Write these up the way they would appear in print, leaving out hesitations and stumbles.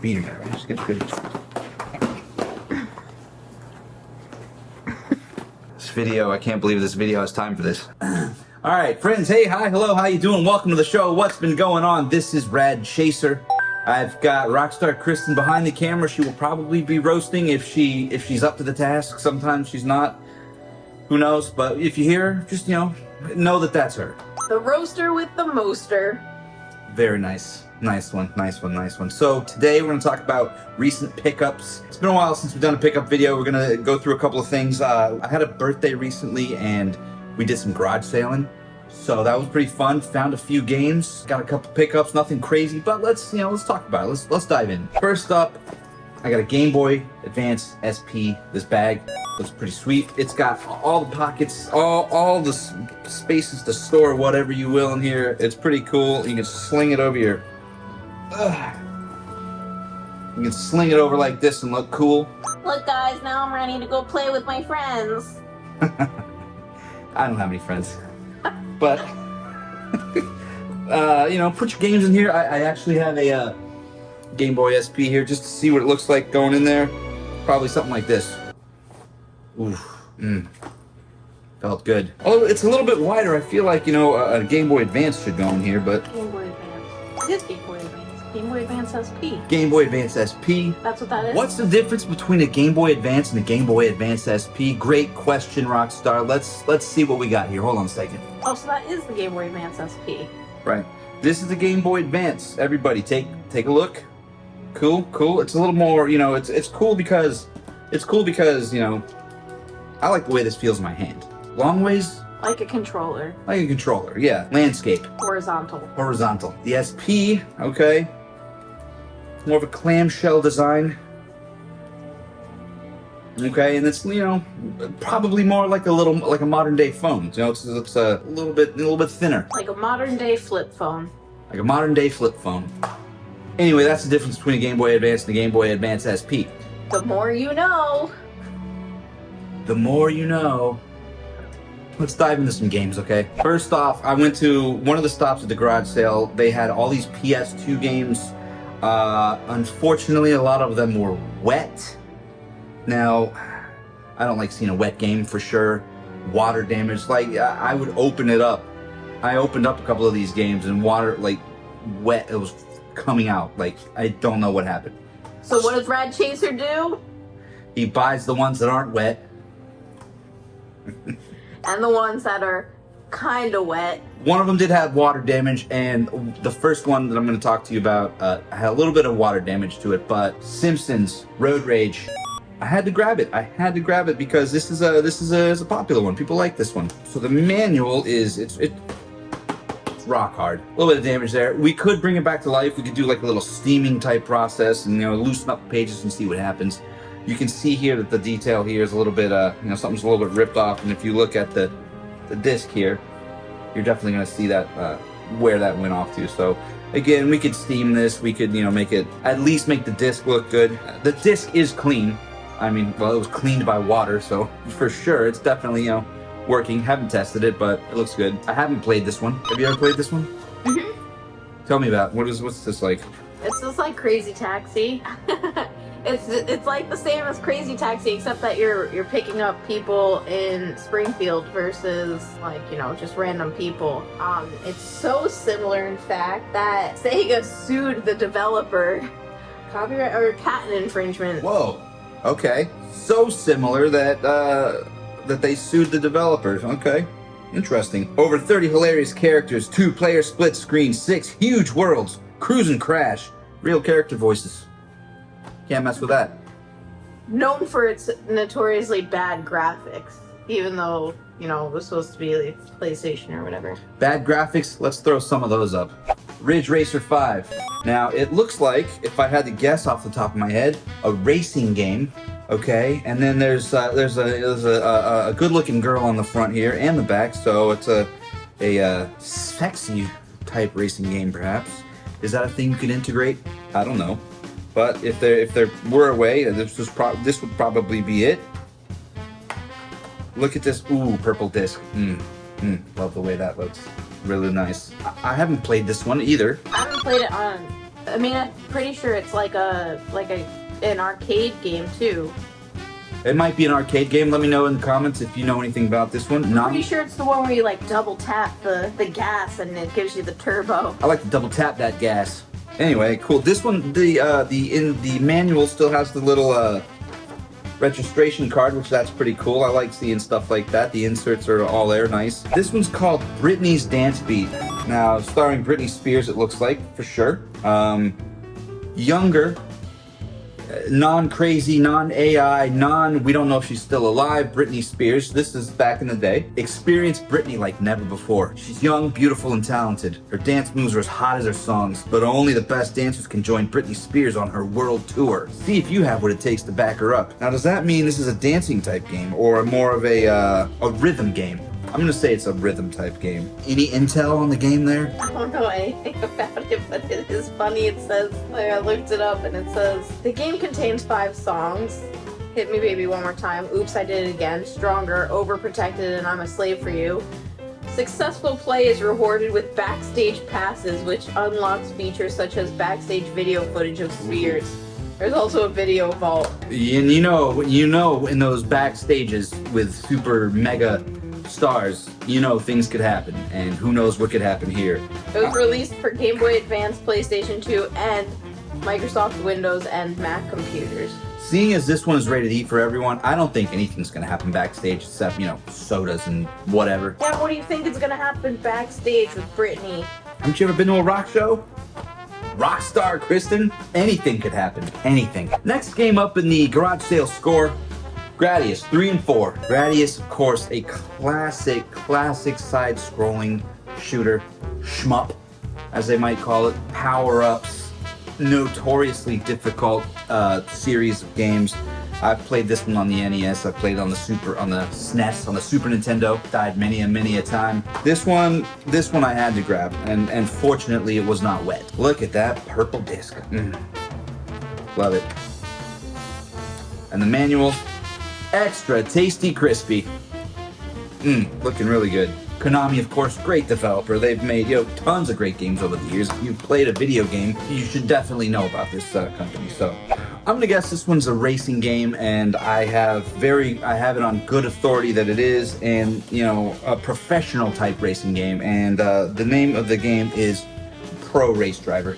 Beater guy, right? Just get good. This video, I can't believe this video has time for this. Alright, friends, hey, hi, hello, how you doing? Welcome to the show. What's been going on? This is Rad Chaser. I've got Rockstar Kristen behind the camera. She will probably be roasting if she's up to the task. Sometimes she's not. Who knows? But if you hear her, just, know that that's her. The roaster with the moster. Very nice. Nice one, nice one, nice one. So today we're going to talk about recent pickups. It's been a while since we've done a pickup video. We're going to go through a couple of things. I had a birthday recently and we did some garage sailing. So that was pretty fun. Found a few games, got a couple pickups, nothing crazy, but let's talk about it. Let's dive in. First up, I got a Game Boy Advance SP. This bag looks pretty sweet. It's got all the pockets, all the spaces to store whatever you will in here. It's pretty cool. You can sling it over your you can sling it over like this and look cool. Look guys, now I'm ready to go play with my friends. I don't have any friends. But, put your games in here. I actually have a Game Boy SP here just to see what it looks like going in there. Probably something like this. Oof. Felt good. Oh, it's a little bit wider. I feel like, a Game Boy Advance should go in here, but... Game Boy Advance. It is Game Boy Advance. Game Boy Advance SP. Game Boy Advance SP. That's what that is? What's the difference between a Game Boy Advance and a Game Boy Advance SP? Great question, Rockstar. Let's see what we got here. Hold on a second. Oh, so that is the Game Boy Advance SP. Right. This is the Game Boy Advance. Everybody, take a look. Cool. It's a little more, it's cool because I like the way this feels in my hand. Long ways. Like a controller. Like a controller, yeah. Landscape. Horizontal. The SP, okay. More of a clamshell design. Okay, and it's probably more like a modern day phone. It's a little bit thinner. Like a modern day flip phone. Like a modern day flip phone. Anyway, that's the difference between a Game Boy Advance and a Game Boy Advance SP. The more you know. The more you know. Let's dive into some games, okay? First off, I went to one of the stops at the garage sale. They had all these PS2 games. Unfortunately, a lot of them were wet. Now, I don't like seeing a wet game for sure. Water damage, I would open it up. I opened up a couple of these games and water, wet, it was coming out. I don't know what happened. So what does Rad Chaser do? He buys the ones that aren't wet. And the ones that are kind of wet. One of them did have water damage, and the first one that I'm going to talk to you about had a little bit of water damage to it, but Simpsons Road Rage. I had to grab it because this is a popular one. People like this one. So the manual it's rock hard. A little bit of damage there. We could bring it back to life. We could do like a little steaming type process and loosen up the pages and see what happens. You can see here that the detail here is a little bit something's a little bit ripped off, and if you look at the disc here, you're definitely going to see that where that went off to. So again, we could steam this. We could at least make the disc look good. The disc is clean. I mean, well, it was cleaned by water, so for sure it's definitely working. Haven't tested it, but it looks good. I haven't played this one. Have you ever played this one? Mm-hmm. Tell me about it. What's this like? It's just like Crazy Taxi. It's like the same as Crazy Taxi, except that you're picking up people in Springfield versus just random people. It's so similar, in fact, that Sega sued the developer, copyright or patent infringement. Whoa. Okay. So similar that they sued the developers. Okay. Interesting. Over 30 hilarious characters, 2-player split screen, 6 huge worlds, cruise and crash, real character voices. Can't mess with that. Known for its notoriously bad graphics, even though, it was supposed to be like PlayStation or whatever. Bad graphics? Let's throw some of those up. Ridge Racer 5. Now, it looks like, if I had to guess off the top of my head, a racing game, okay? And then there's a good-looking girl on the front here and the back, so it's a sexy type racing game, perhaps. Is that a thing you could integrate? I don't know. But if there were a way, this would probably be it. Look at this. Ooh, purple disc. Love the way that looks. Really nice. I haven't played this one either. I haven't played it on I mean, I'm pretty sure it's like an arcade game too. It might be an arcade game. Let me know in the comments if you know anything about this one. I'm pretty sure it's the one where you like double tap the gas and it gives you the turbo. I like to double tap that gas. Anyway, cool. This one, the manual still has the little registration card, which that's pretty cool. I like seeing stuff like that. The inserts are all there, nice. This one's called Britney's Dance Beat. Now, starring Britney Spears, it looks like, for sure. Younger, non-crazy, non-AI, we don't know if she's still alive, Britney Spears. This is back in the day. Experience Britney like never before. She's young, beautiful, and talented. Her dance moves are as hot as her songs, but only the best dancers can join Britney Spears on her world tour. See if you have what it takes to back her up. Now, does that mean this is a dancing type game or more of a rhythm game? I'm gonna say it's a rhythm type game. Any intel on the game there? I don't know anything about it, but it is funny. It says, like, I looked it up and it says, the game contains 5 songs. Hit Me Baby One More Time, Oops I Did It Again, Stronger, Overprotected, and I'm a Slave for You. Successful play is rewarded with backstage passes, which unlocks features such as backstage video footage of Spears. There's also a video vault. And you know, in those backstages with super mega stars, you know things could happen, and who knows what could happen here. It was released for Game Boy Advance, PlayStation 2, and Microsoft Windows and Mac computers. Seeing as this one is rated E for everyone, I don't think anything's gonna happen backstage except, you know, sodas and whatever. Yeah, what do you think is gonna happen backstage with Britney? Haven't you ever been to a rock show? Rock star, Kristen? Anything could happen. Anything. Next game up in the garage sale score, Gradius 3 and 4. Gradius, of course, a classic side-scrolling shooter, shmup, as they might call it. Power-ups, notoriously difficult series of games. I've played this one on the NES. I played it on the SNES, on the Super Nintendo. Died many a time. This one I had to grab, and fortunately it was not wet. Look at that purple disc. Love it. And the manual. Extra tasty crispy. Looking really good. Konami, of course, great developer. They've made, tons of great games over the years. If you've played a video game, you should definitely know about this company. So, I'm gonna guess this one's a racing game, and I have it on good authority that it is, and a professional type racing game. And the name of the game is Pro Race Driver.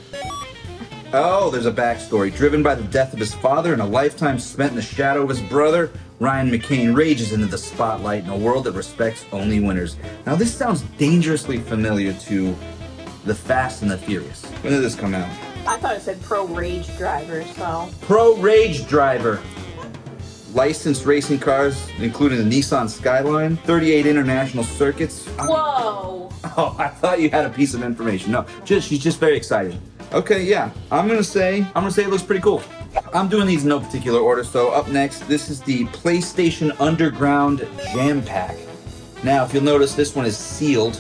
Oh, there's a backstory. Driven by the death of his father and a lifetime spent in the shadow of his brother, Ryan McCain rages into the spotlight in a world that respects only winners. Now, this sounds dangerously familiar to The Fast and the Furious. When did this come out? I thought it said Pro Rage Driver, so. Pro Rage Driver. Licensed racing cars, including the Nissan Skyline, 38 international circuits. Whoa! Oh, I thought you had a piece of information. No, she's just very excited. Okay, yeah, I'm gonna say it looks pretty cool. I'm doing these in no particular order, so up next, this is the PlayStation Underground Jam Pack. Now, if you'll notice, this one is sealed,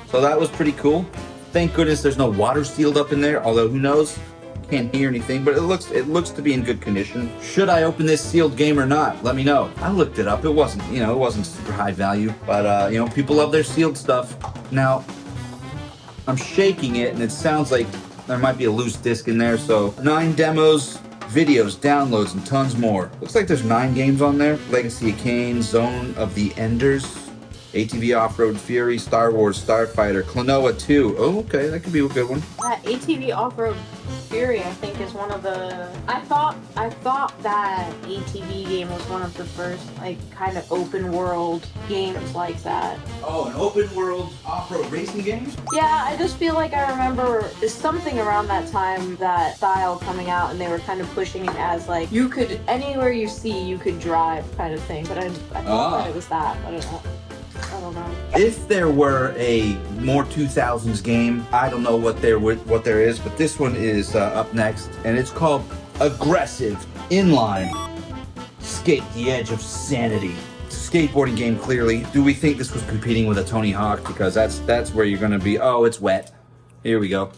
so that was pretty cool. Thank goodness there's no water sealed up in there, although who knows? Can't hear anything, but it looks to be in good condition. Should I open this sealed game or not? Let me know. I looked it up. It wasn't super high value, but people love their sealed stuff. Now, I'm shaking it, and it sounds like there might be a loose disc in there, so 9 demos, videos, downloads, and tons more. Looks like there's 9 games on there. Legacy of Kain, Zone of the Enders, ATV Off-Road Fury, Star Wars Starfighter, Klonoa 2. Oh, okay, that could be a good one. That ATV Off-Road Fury, I think, is one of the... I thought that ATV game was one of the first, kind of open world games like that. Oh, an open world off-road racing game? Yeah, I just feel like I remember something around that time, that style coming out, and they were kind of pushing it as, you could, anywhere you see, you could drive kind of thing. But I thought that it was that. I don't know. If there were a more 2000s game, I don't know what there is, but this one is up next, and it's called Aggressive Inline. Skate the edge of sanity. It's a skateboarding game, clearly. Do we think this was competing with a Tony Hawk? Because that's where you're gonna be. Oh, it's wet. Here we go.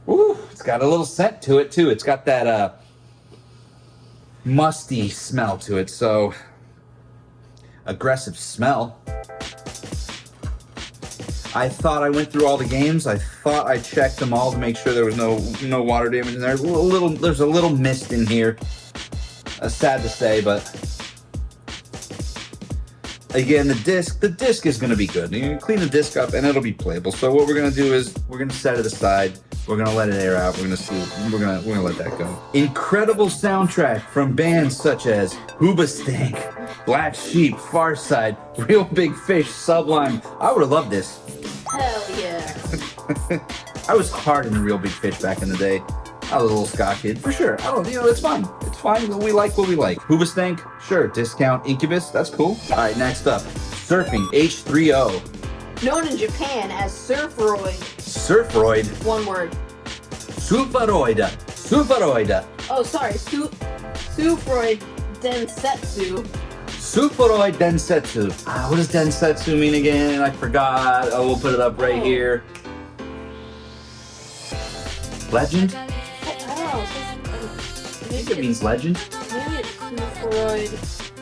Ooh, it's got a little scent to it too. It's got that musty smell to it, so aggressive smell. I thought I went through all the games. I thought I checked them all to make sure there was no water damage in there. There's a little mist in here. Sad to say, but again, the disc is going to be good. You can clean the disc up and it'll be playable. So what we're going to do is we're going to set it aside. We're going to let it air out. We're going to see. We're going to let that go. Incredible soundtrack from bands such as Hoobastank, Black Sheep, Farside, Real Big Fish, Sublime. I would have loved this. Hell yeah. I was hard in the Real Big Fish back in the day. I was a little ska kid, for sure. It's fine. It's fine. We like what we like. Hoobastank, sure. Discount Incubus, that's cool. All right, next up, Surfing H3O. Known in Japan as Surfroid. Surfroid. One word. Superoida. Superoida. Oh, sorry. Surfroid Densetsu. Superoid Densetsu. What does Densetsu mean again? I forgot. Oh, we'll put it up right here. Legend? I don't know. I think it means legend. Maybe it's Surfroid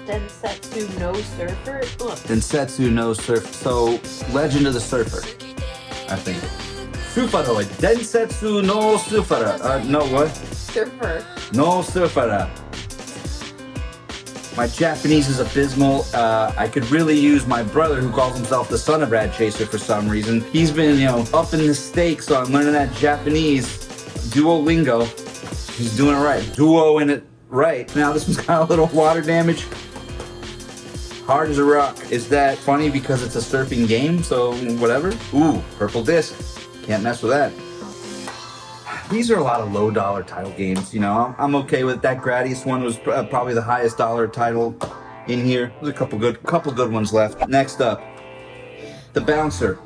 Densetsu no surfer. Look. Densetsu no surfer. So, Legend of the Surfer, I think. Superoid Densetsu no surfer. No what? Surfer. No surfer. My Japanese is abysmal. I could really use my brother, who calls himself the son of Rad Chaser for some reason. He's been, upping the stakes on learning that Japanese Duolingo. He's doing it right. Duo in it right. Now this one's got a little water damage. Hard as a rock. Is that funny because it's a surfing game? So whatever. Ooh, purple disc. Can't mess with that. These are a lot of low dollar title games. I'm okay with that. Gradius one was probably the highest dollar title in here. There's a couple good ones left. Next up, The Bouncer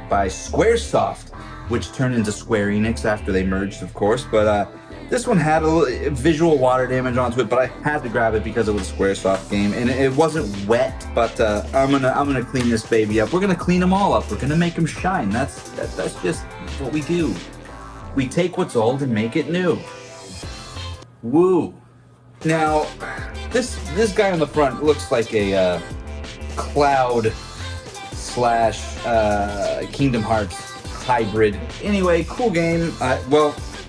by Squaresoft, which turned into Square Enix after they merged, of course. But this one had a little visual water damage onto it, but I had to grab it because it was a Squaresoft game, and it wasn't wet. But I'm gonna clean this baby up. We're gonna clean them all up. We're gonna make them shine. That's just what we do. We take what's old and make it new. Woo. Now, this guy on the front looks like a Cloud / Kingdom Hearts hybrid. Anyway, cool game. I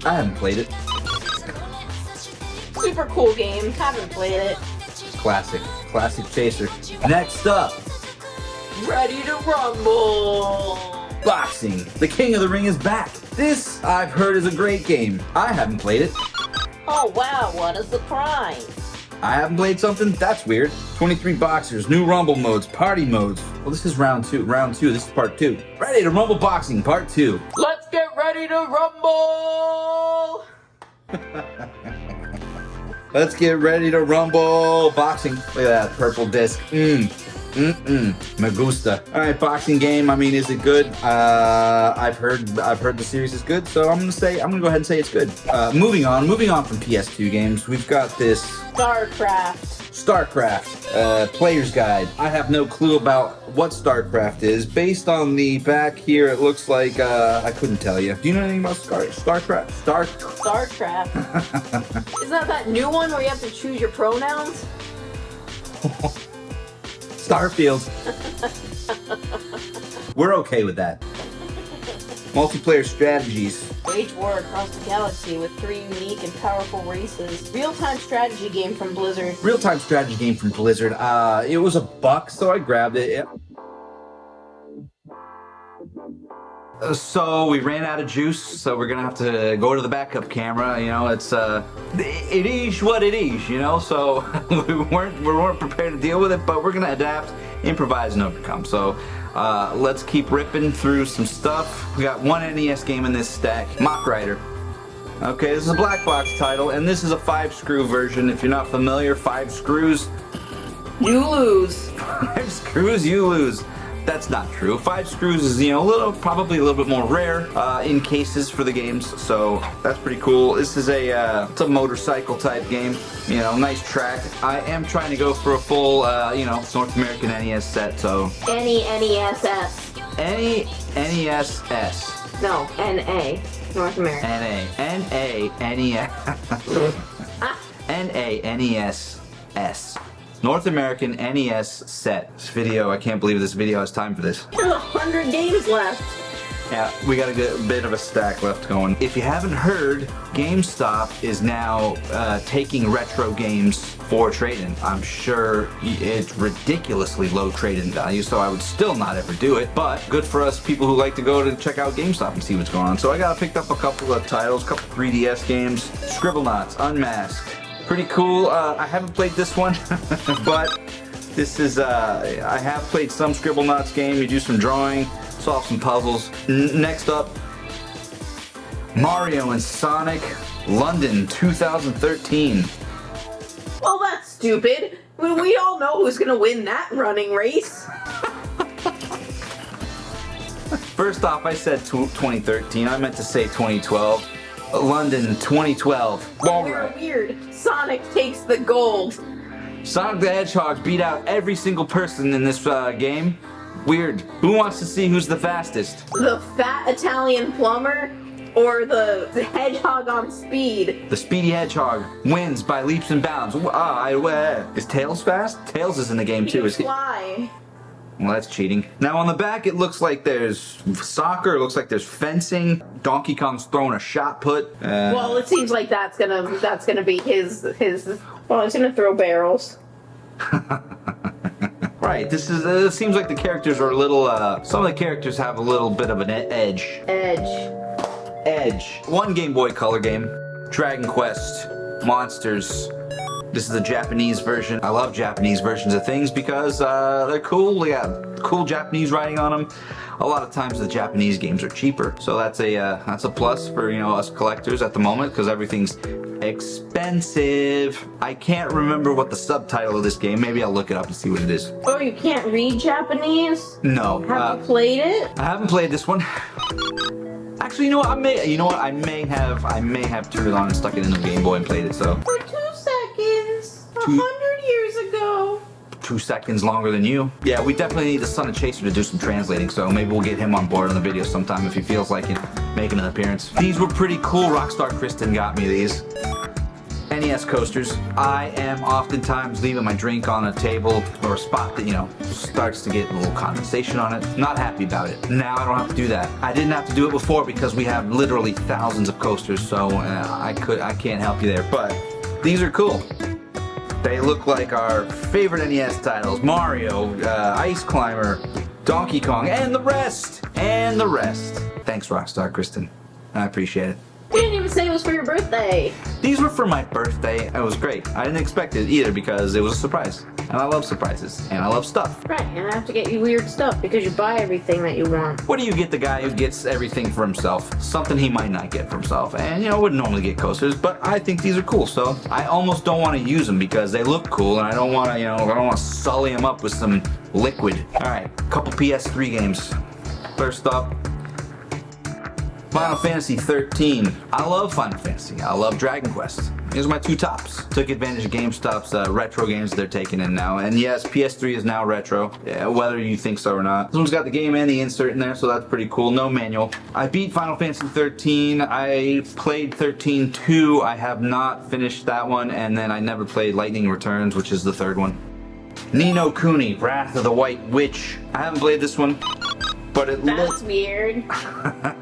haven't played it. Super cool game. Haven't played it. Classic chaser. Next up, Ready to rumble. Boxing. The King of the Ring is back. This, I've heard, is a great game. I haven't played it. Oh wow, what a surprise. I haven't played something? That's weird. 23 boxers, new rumble modes, party modes. Well, this is round two. This is part 2. Ready to rumble boxing, part 2. Let's get ready to rumble! Let's get ready to rumble boxing. Look at that purple disc. Me gusta. All right, boxing game. I mean, is it good? I've heard the series is good, so I'm gonna go ahead and say it's good. Moving on from PS2 games, we've got this Starcraft player's guide. I have no clue about what Starcraft is. Based on the back here, it looks like I couldn't tell you. Do you know anything about Starcraft? Starcraft. Isn't that new one where you have to choose your pronouns? Starfield. We're okay with that. Multiplayer strategies. Wage war across the galaxy with 3 unique and powerful races. Real-time strategy game from Blizzard. It was $1, so I grabbed it. So we ran out of juice, so we're gonna have to go to the backup camera. It's it is what it is. So we weren't prepared to deal with it, but we're gonna adapt, improvise, and overcome. So let's keep ripping through some stuff. We got one NES game in this stack, Mach Rider. Okay, this is a black box title, and this is a 5-screw version. If you're not familiar, 5 screws, you lose. 5 screws, you lose. That's not true. 5 screws is, probably a little bit more rare in cases for the games, so that's pretty cool. This is it's a motorcycle type game. Nice track. I am trying to go for a full, North American NES set, so. Any NESS. Any NESS. No, NA. North America. NA. NES. NA. NESS. North American NES set. This video, I can't believe this video has time for this. There's 100 games left. Yeah, we got a bit of a stack left going. If you haven't heard, GameStop is now taking retro games for trade-in. I'm sure it's ridiculously low trade-in value, so I would still not ever do it, but good for us people who like to go to check out GameStop and see what's going on. So I picked up a couple of titles, a couple 3DS games. Scribblenauts, Unmasked. Pretty cool. I haven't played this one, but this is, I have played some Scribblenauts game. You do some drawing, solve some puzzles. Next up, Mario and Sonic, London 2013. Well, that's stupid. We all know who's gonna win that running race. First off, I said 2013. I meant to say 2012. London 2012. We're weird. Sonic takes the gold. Sonic the Hedgehog beat out every single person in this game. Weird. Who wants to see who's the fastest? The fat Italian plumber or the hedgehog on speed? The speedy hedgehog wins by leaps and bounds. Is Tails fast? Tails is in the game too. Is he? Fly. Well, that's cheating. Now on the back, it looks like there's soccer. It looks like there's fencing. Donkey Kong's throwing a shot put. Well, it seems like that's gonna be his. Well, he's gonna throw barrels. Right. This is. It seems like the characters are a little. Some of the characters have a little bit of an edge. Edge. One Game Boy Color game. Dragon Quest. Monsters. This is the Japanese version. I love Japanese versions of things because they're cool. They got cool Japanese writing on them. A lot of times the Japanese games are cheaper, so that's a plus for us collectors at the moment because everything's expensive. I can't remember what the subtitle of this game. Maybe I'll look it up and see what it is. Oh, you can't read Japanese? No. Have you played it? I haven't played this one. Actually, you know what? I may have turned it on and stuck it in the Game Boy and played it. So. For 2 seconds, 100 years ago. 2 seconds longer than you. Yeah, we definitely need the son of Chaser to do some translating, so maybe we'll get him on board on the video sometime if he feels like it, making an appearance. These were pretty cool. Rockstar Kristen got me these. NES coasters. I am oftentimes leaving my drink on a table or a spot that, starts to get a little condensation on it. Not happy about it. Now I don't have to do that. I didn't have to do it before because we have literally thousands of coasters, so I can't help you there. But these are cool. They look like our favorite NES titles. Mario, Ice Climber, Donkey Kong, and the rest. And the rest. Thanks, Rockstar Kristen. I appreciate it. You didn't even say it was for your birthday. These were for my birthday. It was great. I didn't expect it either because it was a surprise. And I love surprises. And I love stuff. Right, and I have to get you weird stuff because you buy everything that you want. What do you get the guy who gets everything for himself? Something he might not get for himself. And, I wouldn't normally get coasters, but I think these are cool. So I almost don't want to use them because they look cool and I don't want to, I don't want to sully them up with some liquid. All right, couple PS3 games. First up, Final Fantasy XIII. I love Final Fantasy. I love Dragon Quest. These are my two tops. Took advantage of GameStop's retro games they're taking in now. And yes, PS3 is now retro, whether you think so or not. This one's got the game and the insert in there, so that's pretty cool. No manual. I beat Final Fantasy XIII. I played 13-2. I have not finished that one. And then I never played Lightning Returns, which is the third one. Ni no Kuni, Wrath of the White Witch. I haven't played this one. But that's weird.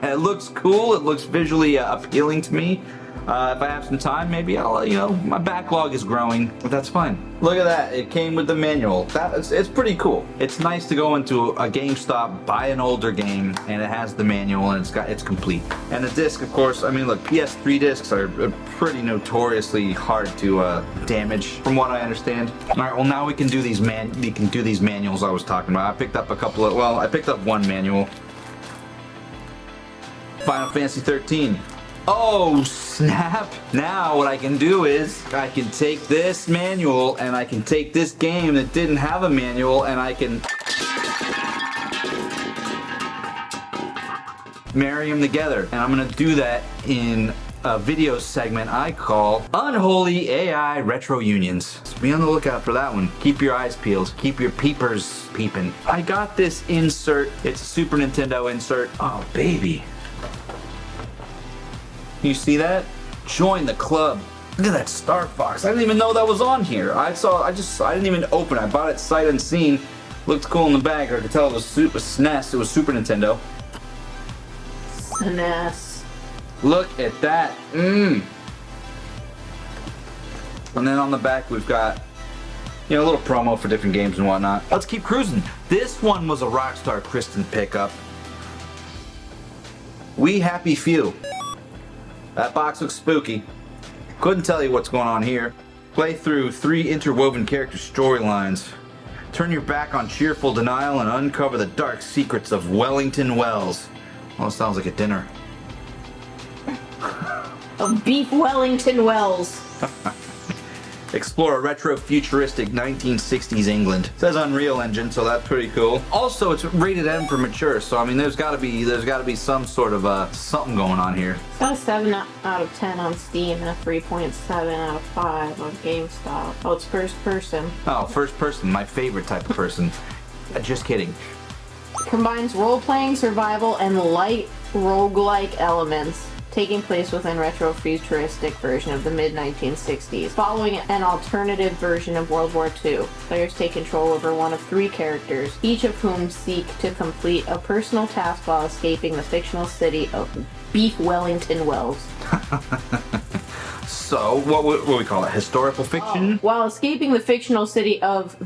It looks cool. It looks visually appealing to me. If I have some time, maybe I'll, my backlog is growing, but that's fine. Look at that. It came with the manual. It's pretty cool. It's nice to go into a GameStop, buy an older game, and it has the manual and it's complete. And the disc, of course, look, PS3 discs are pretty notoriously hard to damage, from what I understand. All right, well now we can do these manuals I was talking about. I picked up I picked up one manual. Final Fantasy XIII. Oh, snap. Now what I can do is I can take this manual and I can take this game that didn't have a manual and I can marry them together. And I'm going to do that in a video segment I call Unholy AI Retro Unions. So be on the lookout for that one. Keep your eyes peeled. Keep your peepers peeping. I got this insert. It's a Super Nintendo insert. Oh, baby. You see that? Join the club. Look at that Starfox. I didn't even know that was on here. I didn't even open it. I bought it sight unseen. Looked cool in the bag. I could tell it was SNES. It was Super Nintendo. SNES. Look at that. And then on the back we've got, you know, a little promo for different games and whatnot. Let's keep cruising. This one was a Rockstar Kristen pickup. We Happy Few. That box looks spooky. Couldn't tell you what's going on here. Play through 3 interwoven character storylines. Turn your back on cheerful denial and uncover the dark secrets of Wellington Wells. Well, it sounds like a dinner. Of beef Wellington Wells. Explore a retro futuristic 1960s England. It says Unreal Engine, so that's pretty cool. Also, it's rated M for mature, so I mean, there's got to be some sort of something going on here. It's got a 7 out of 10 on Steam and a 3.7 out of 5 on GameStop. Oh, it's first person. Oh, first person, my favorite type of person. Just kidding. Combines role-playing, survival, and light roguelike elements, taking place within retro-futuristic version of the mid-1960s. Following an alternative version of World War II, players take control over one of 3 characters, each of whom seek to complete a personal task while escaping the fictional city of Beef Wellington Wells. So, what we call it? Historical fiction? While escaping the fictional city of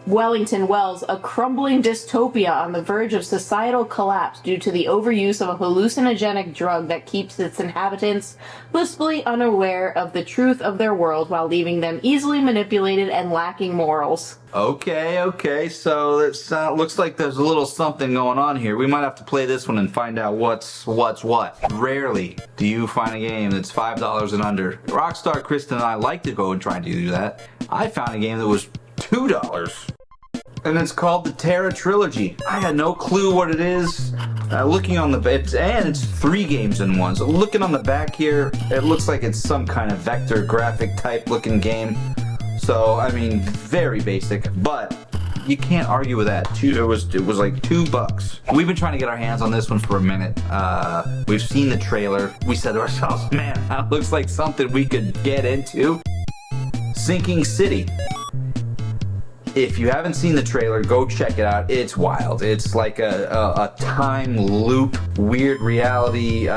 Wellington Wells, a crumbling dystopia on the verge of societal collapse due to the overuse of a hallucinogenic drug that keeps its inhabitants blissfully unaware of the truth of their world while leaving them easily manipulated and lacking morals. Okay, so it looks like there's a little something going on here. We might have to play this one and find out what's what. Rarely do you find a game that's $5 and under. Rockstar Kristen and I like to go and try to do that. I found a game that was $2. And it's called the Terra Trilogy. I got no clue what it is. Looking on the it's 3 games in one. So looking on the back here, it looks like it's some kind of vector graphic type looking game. So I mean, very basic, but you can't argue with that. It was like $2. We've been trying to get our hands on this one for a minute. We've seen the trailer. We said to ourselves, man, that looks like something we could get into. Sinking City. If you haven't seen the trailer, go check it out. It's wild. It's like a time loop, weird reality,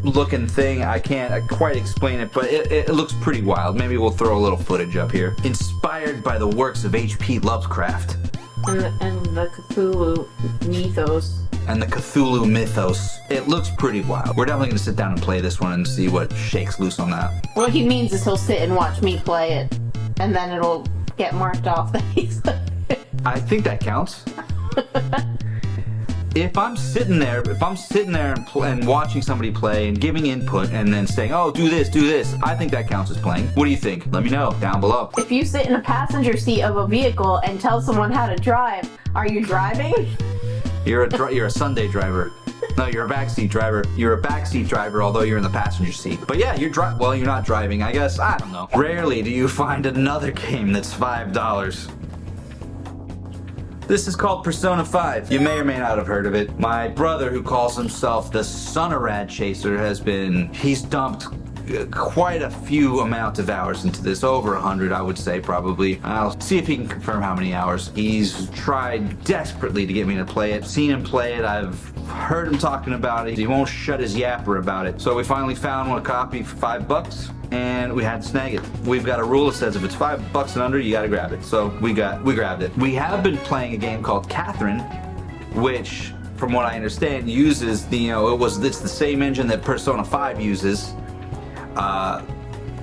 looking thing. I can't quite explain it, but it looks pretty wild. Maybe we'll throw a little footage up here. Inspired by the works of H.P. Lovecraft. And the Cthulhu mythos. And the Cthulhu mythos. It looks pretty wild. We're definitely going to sit down and play this one and see what shakes loose on that. What he means is he'll sit and watch me play it, and then it'll get marked off that he's I think that counts. If I'm sitting there and watching somebody play and giving input and then saying, oh, do this, I think that counts as playing. What do you think? Let me know down below. If you sit in a passenger seat of a vehicle and tell someone how to drive, are you driving? You're a Sunday driver. No, you're a backseat driver. You're a backseat driver, although you're in the passenger seat. But yeah, you're not driving, I guess. I don't know. Rarely do you find another game that's $5. This is called Persona 5. You may or may not have heard of it. My brother, who calls himself the son of Rad Chaser, he's dumped quite a few amount of hours into this, over 100 I would say probably. I'll see if he can confirm how many hours. He's tried desperately to get me to play it, seen him play it, I've heard him talking about it. He won't shut his yapper about it. So we finally found one copy for $5 and we had to snag it. We've got a rule that says if it's $5 and under, you gotta grab it. So we grabbed it. We have been playing a game called Catherine, which from what I understand uses it's the same engine that Persona 5 uses.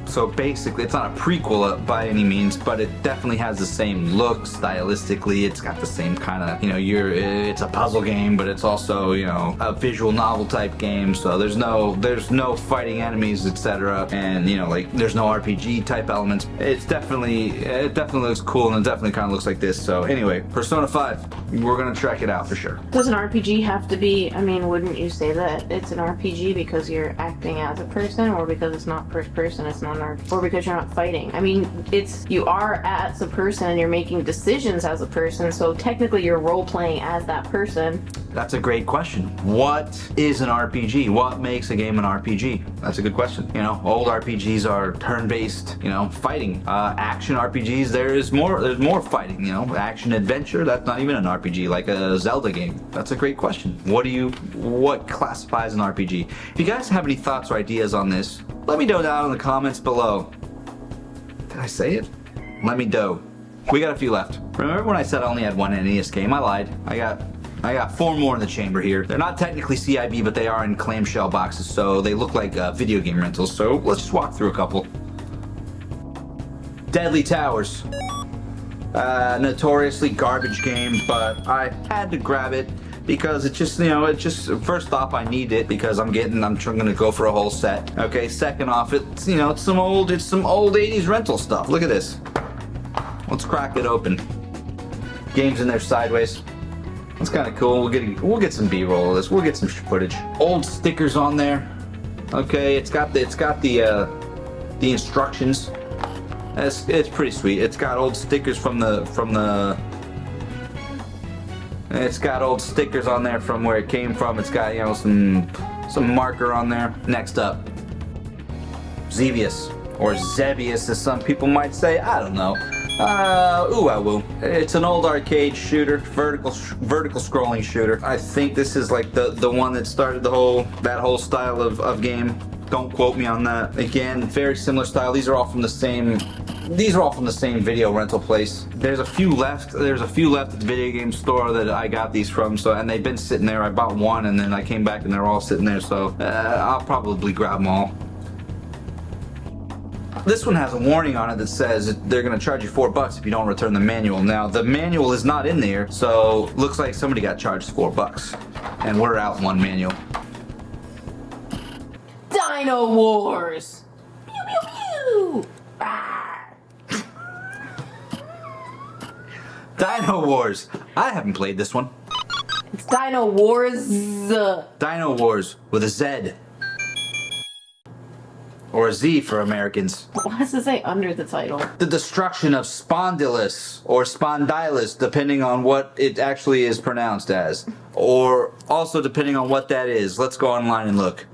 So basically, it's not a prequel by any means, but it definitely has the same look stylistically. It's got the same kind of, it's a puzzle game, but it's also, a visual novel type game. So there's no fighting enemies, etc. And, there's no RPG type elements. It definitely looks cool, and it definitely kind of looks like this. So anyway, Persona 5, we're gonna check it out for sure. Does an RPG have to be, wouldn't you say that it's an RPG because you're acting as a person, or because it's not first person, it's not or because you're not fighting. I mean, you are as a person and you're making decisions as a person, so technically you're role-playing as that person. That's a great question. What is an RPG? What makes a game an RPG? That's a good question. You know, old RPGs are turn-based, you know, fighting. Action RPGs, there's more fighting, you know. Action adventure, that's not even an RPG, like a Zelda game. That's a great question. What classifies an RPG? If you guys have any thoughts or ideas on this, let me know down in the comments below. Did I say it? Let me know. We got a few left. Remember when I said I only had one NES game? I lied. I got 4 more in the chamber here. They're not technically CIB, but they are in clamshell boxes, so they look like video game rentals. So let's just walk through a couple. Deadly Towers. Notoriously garbage game, but I had to grab it because it just, first off, I need it because I'm gonna go for a whole set. Okay, second off, it's some old 80s rental stuff. Look at this. Let's crack it open. Game's in there sideways. It's kind of cool. We'll get some B-roll of this. We'll get some footage. Old stickers on there. Okay, it's got the instructions. It's pretty sweet. It's got old stickers It's got old stickers on there from where it came from. It's got some marker on there. Next up, Xevious or Zevious, as some people might say. I don't know. Ooh-ah-woo. It's an old arcade shooter, vertical scrolling shooter. I think this is like the one that started that whole style of game. Don't quote me on that. Again, very similar style. These are all from the same video rental place. There's a few left at the video game store that I got these from, and they've been sitting there. I bought one and then I came back and they're all sitting there, so I'll probably grab them all. This one has a warning on it that says they're going to charge you $4 if you don't return the manual. Now, the manual is not in there, so looks like somebody got charged $4. And we're out one manual. Dino Wars! Pew pew pew! Ah. Dino Wars! I haven't played this one. It's Dino Wars. Dino Wars with a Z. Or a Z for Americans. What does it say under the title? The destruction of Spondylus or Spondylus, depending on what it actually is pronounced as. Or also depending on what that is. Let's go online and look.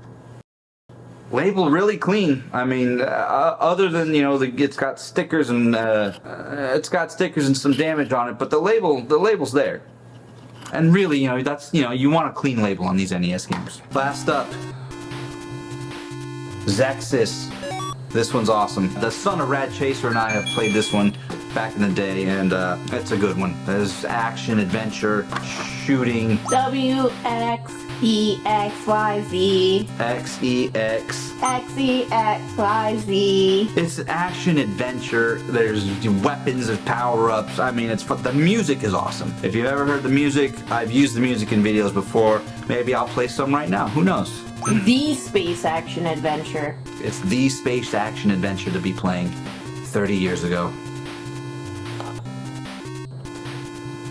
Label really clean. I mean, other than it's got stickers and some damage on it, but the label's there. And really, you want a clean label on these NES games. Last up. Zexis. This one's awesome. The son of Rad Chaser and I have played this one back in the day, and it's a good one. There's action, adventure, shooting. WXEXYZ. XEX. XEXYZ. It's action adventure. There's weapons and power-ups. I mean, it's fun. The music is awesome. If you've ever heard the music, I've used the music in videos before. Maybe I'll play some right now. Who knows? The space action adventure. It's the space action adventure to be playing 30 years ago.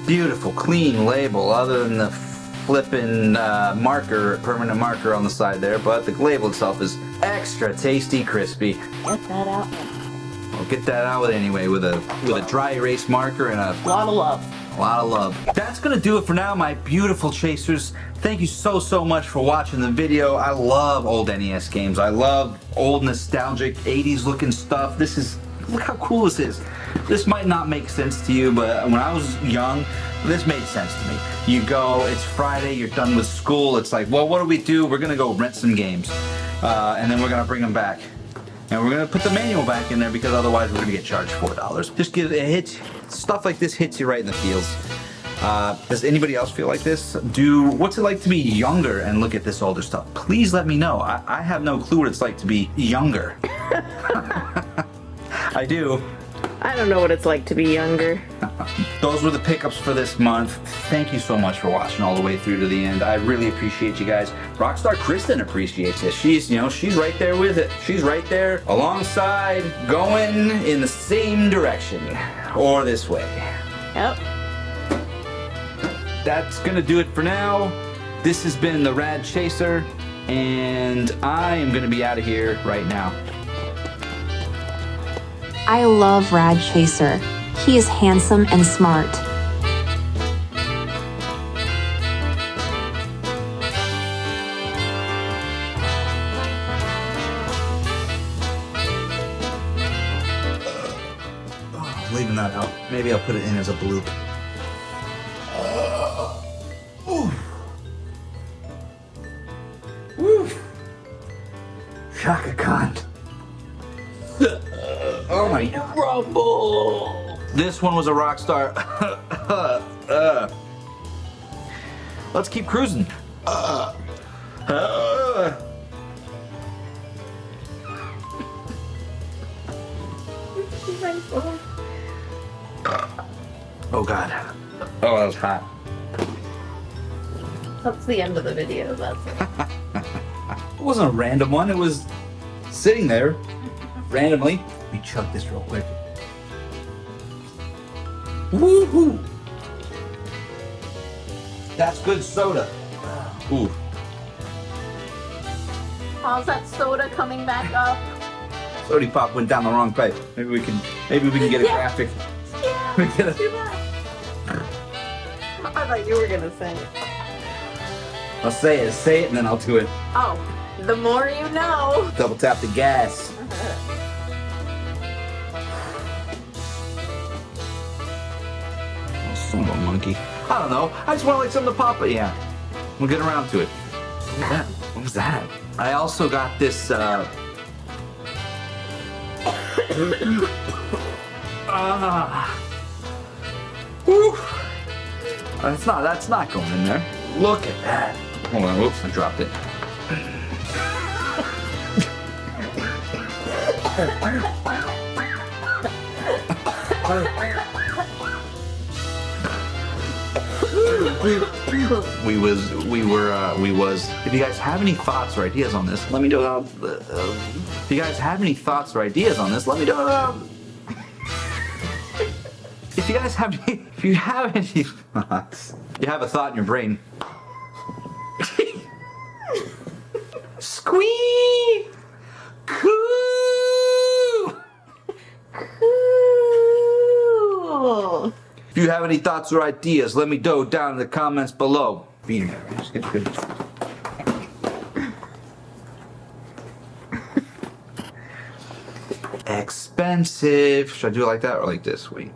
Beautiful, clean label, other than the flippin' permanent marker on the side there, but the label itself is extra tasty, crispy. Get that out. I'll get that out anyway with a dry erase marker and a lot of love. A lot of love. That's gonna do it for now, my beautiful chasers. Thank you so much for watching the video. I love old NES games. I love old nostalgic 80s looking stuff. Look how cool this is. This might not make sense to you, but when I was young, this made sense to me. You go, it's Friday, you're done with school. It's like, well, what do? We're gonna go rent some games. And then we're gonna bring them back. And we're gonna put the manual back in there because otherwise we're gonna get charged $4. Stuff like this hits you right in the feels. Does anybody else feel like this? What's it like to be younger and look at this older stuff? Please let me know. I have no clue what it's like to be younger. I do. I don't know what it's like to be younger. Those were the pickups for this month. Thank you so much for watching all the way through to the end. I really appreciate you guys. Rockstar Kristen appreciates it. She's right there with it. She's right there alongside, going in the same direction. Or this way. Yep. That's gonna do it for now. This has been the Rad Chaser, and I am gonna be out of here right now. I love Rad Chaser. He is handsome and smart. Oh, leaving that out. Maybe I'll put it in as a bloop. Shaka Khan. Oh my Rumble! This one was a rock star. Let's keep cruising. Oh god. Oh, that was hot. That's the end of the video. That's it. It wasn't a random one. It was sitting there randomly. Let me chug this real quick. Woohoo! That's good soda. Ooh. How's that soda coming back up? Soda pop went down the wrong pipe. Maybe we can get a graphic. Yeah, We get a- too bad. I thought you were gonna say it. I'll say it, and then I'll do it. Oh, the more you know. Double tap the gas. Son of a monkey. I don't know. I just want like something to pop it. Yeah. We'll get around to it. What was that? What was that? I also got this, Whew. That's not going in there. Look at that. Hold on, whoops, I dropped it. We was. If you guys have any thoughts or ideas on this, let me know. If you guys have any thoughts or ideas on this, let me know. If you have any thoughts, you have a thought in your brain. Squee! Coo! Cool. If you have any thoughts or ideas, let me know down in the comments below. Beating it, right? Just get good. Expensive. Should I do it like that or like this? Wait.